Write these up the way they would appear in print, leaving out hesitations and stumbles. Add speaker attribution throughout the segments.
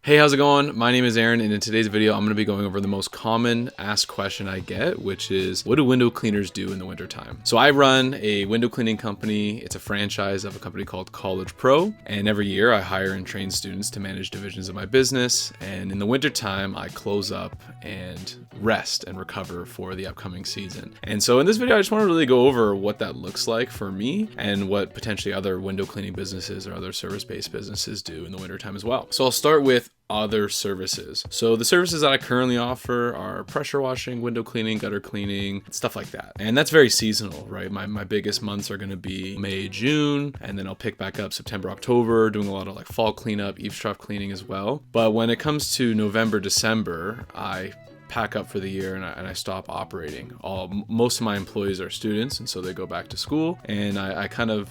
Speaker 1: Hey, how's it going? My name is Aaron, and in today's video, I'm going to be going over the most common asked question I get, which is, what do window cleaners do in the wintertime? So I run a window cleaning company. It's a franchise of a company called College Pro, and every year I hire and train students to manage divisions of my business, and in the wintertime, I close up and rest and recover for the upcoming season. And so in this video, I just want to really go over what that looks like for me and what potentially other window cleaning businesses or other service-based businesses do in the wintertime as well. So I'll start with other services. So the services that I currently offer are pressure washing, window cleaning, gutter cleaning, stuff like that. And that's very seasonal, right? My biggest months are going to be May, June, and then I'll pick back up September, October, doing a lot of like fall cleanup, eavesdrop cleaning as well. But when it comes to November, December, I pack up for the year and I stop operating. Most of my employees are students, and so they go back to school, and I kind of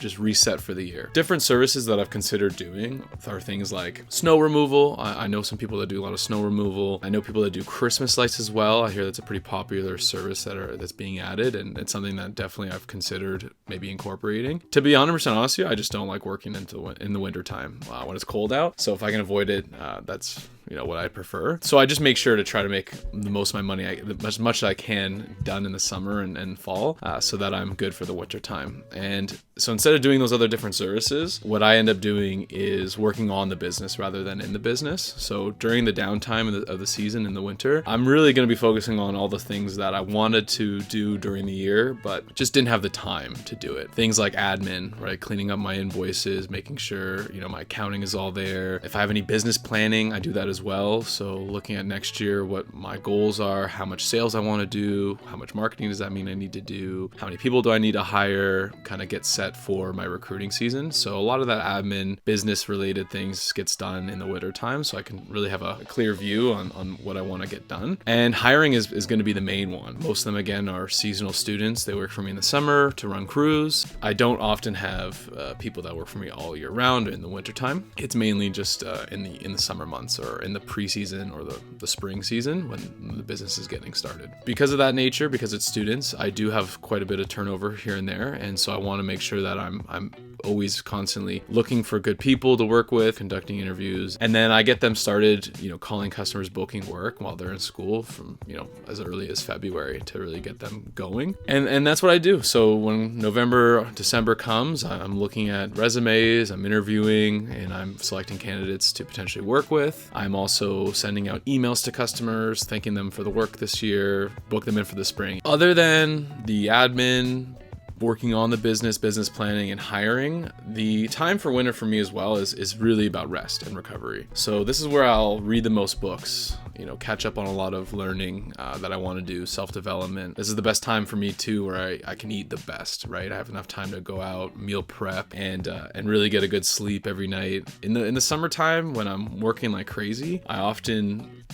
Speaker 1: just reset for the year. Different services that I've considered doing are things like snow removal. I know some people that do a lot of snow removal. I know people that do Christmas lights as well. I hear that's a pretty popular service that's being added, and it's something that definitely I've considered maybe incorporating. To be 100% honest with you, I just don't like working in the winter time when it's cold out. So if I can avoid it, that's what I prefer. So I just make sure to try to make the most of my money, as much as I can, done in the summer and fall, so that I'm good for the winter time. And so instead of doing those other different services, what I end up doing is working on the business rather than in the business. So during the downtime of the season in the winter, I'm really going to be focusing on all the things that I wanted to do during the year, but just didn't have the time to do it. Things like admin, right? Cleaning up my invoices, making sure, my accounting is all there. If I have any business planning, I do that as well. So looking at next year, what my goals are, how much sales I want to do, how much marketing does that mean I need to do, how many people do I need to hire, kind of get set for my recruiting season. So a lot of that admin, business related things gets done in the winter time, so I can really have a clear view on what I want to get done. And hiring is going to be the main one. Most of them, again, are seasonal students. They work for me in the summer to run crews. I don't often have people that work for me all year round in the winter time. It's mainly just in the summer months or in the preseason or the spring season when the business is getting started. Because of that nature, because it's students, I do have quite a bit of turnover here and there, and so I want to make sure that I'm always constantly looking for good people to work with, conducting interviews, and then I get them started, calling customers, booking work while they're in school from, as early as February to really get them going. And that's what I do. So when November, December comes, I'm looking at resumes, I'm interviewing, and I'm selecting candidates to potentially work with. I'm also sending out emails to customers, thanking them for the work this year, book them in for the spring. Other than the admin, working on the business planning, and hiring, the time for winter for me as well is really about rest and recovery. So this is where I'll read the most books, catch up on a lot of learning that I want to do, self-development. This is the best time for me too, where I can eat the best, right? I have enough time to go out, meal prep, and really get a good sleep every night. In the summertime, when I'm working like crazy, I often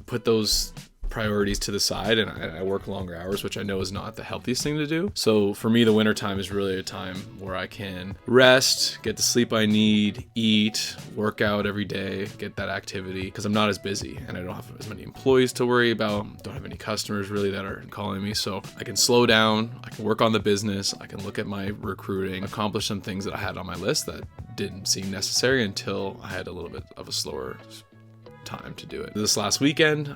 Speaker 1: put those priorities to the side and I work longer hours, which I know is not the healthiest thing to do. So for me, the winter time is really a time where I can rest, get the sleep I need, eat, work out every day, get that activity, because I'm not as busy and I don't have as many employees to worry about, don't have any customers really that are calling me. So I can slow down, I can work on the business, I can look at my recruiting, accomplish some things that I had on my list that didn't seem necessary until I had a little bit of a slower time to do it. This last weekend,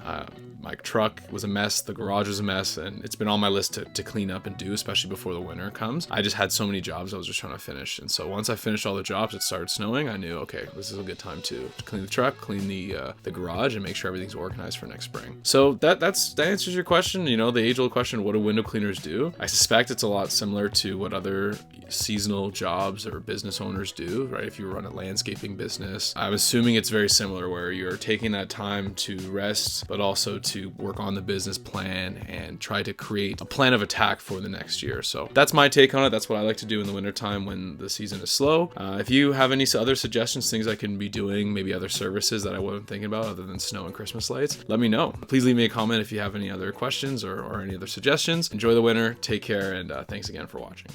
Speaker 1: my truck was a mess, the garage was a mess, and it's been on my list to clean up and do, especially before the winter comes. I just had so many jobs I was just trying to finish, and so once I finished all the jobs, it started snowing. I knew, okay, this is a good time to clean the truck, clean the garage, and make sure everything's organized for next spring. So that answers your question, the age-old question, what do window cleaners do? I suspect it's a lot similar to what other seasonal jobs or business owners do, right? If you run a landscaping business, I'm assuming it's very similar, where you're taking that time to rest, but also to work on the business plan and try to create a plan of attack for the next year. So that's my take on it. That's what I like to do in the wintertime when the season is slow. If you have any other suggestions, things I can be doing, maybe other services that I wasn't thinking about other than snow and Christmas lights, let me know. Please leave me a comment if you have any other questions or any other suggestions. Enjoy the winter, take care, and thanks again for watching.